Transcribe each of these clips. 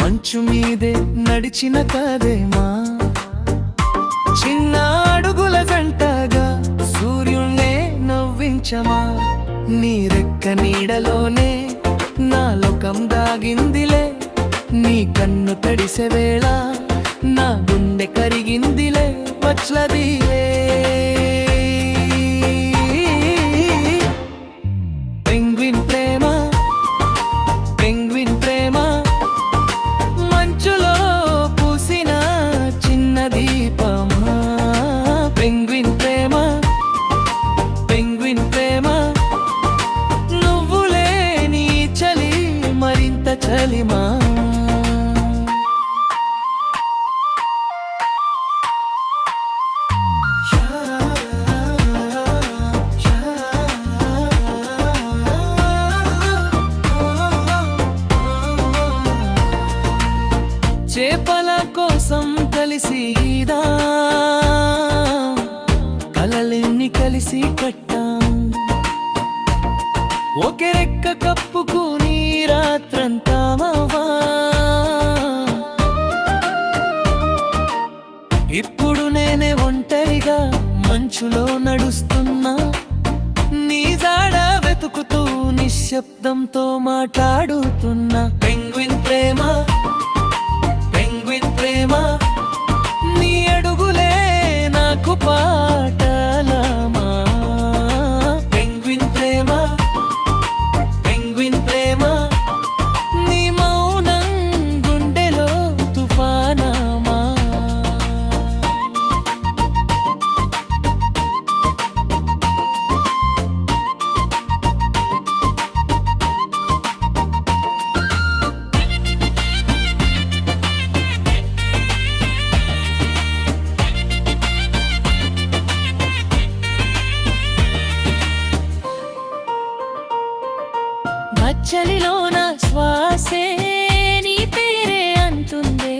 మంచు మీదే నడిచిన కదేమా, చిన్న అడుగుల జంటగా సూర్యుణ్ణే నవ్వించమా. నీ రెక్క నీడలోనే నా లోకం దాగిందిలే, నీ కన్ను తడిసే వేళ నా గుండె కరిగిందిలే. వచ్చలదిలే పెంగ్విన్ ప్రేమ, పెంగ్విన్ ప్రేమ, మంచులో పూసిన చిన్న దీపమా. పెంగ్విన్ ప్రేమ, పెంగ్విన్ ప్రేమ, నువ్వులే నీ చలి మరింత చలిమా. చేపల కోసం కలిసిదా కలలెన్ని కలిసి కట్టాం, ఒకే రెక్క కప్పుకుని రాత్రంతా మావా. ఇప్పుడు నేనే ఒంటరిగా మంచులో నడుస్తున్నా, నీ జాడ వెతుకుతూ నిశ్శబ్దంతో మాట్లాడుతున్నా. పెంగ్విన్ ప్రేమ, పెంగ్విన్ ప్రేమ, నీ అడుగులే నాకు పాటలమా. పెంగ్విన్ ప్రేమ, పెంగ్విన్ ప్రేమ, నీ మౌనం గుండెలో తుఫానమా. చలిలోన శ్వాసే నీ పేరే అంటుందే,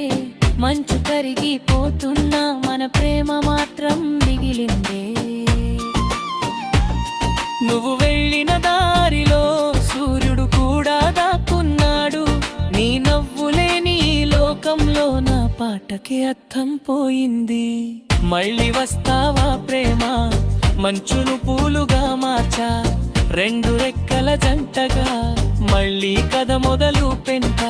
మంచు కరిగిపోతున్నా మన ప్రేమ మాత్రం మిగిలిందే. నువ్వు వెళ్ళిన దారిలో సూర్యుడు కూడా దాక్కున్నాడు, నీ నవ్వులే నీ లోకంలో నా పాటకి అర్థం పోయింది. మళ్ళీ వస్తావా ప్రేమ, మంచును పూలుగా మార్చా, రెండు రెక్కల జంటగా మళ్ళీ కథ మొదలు పెంట.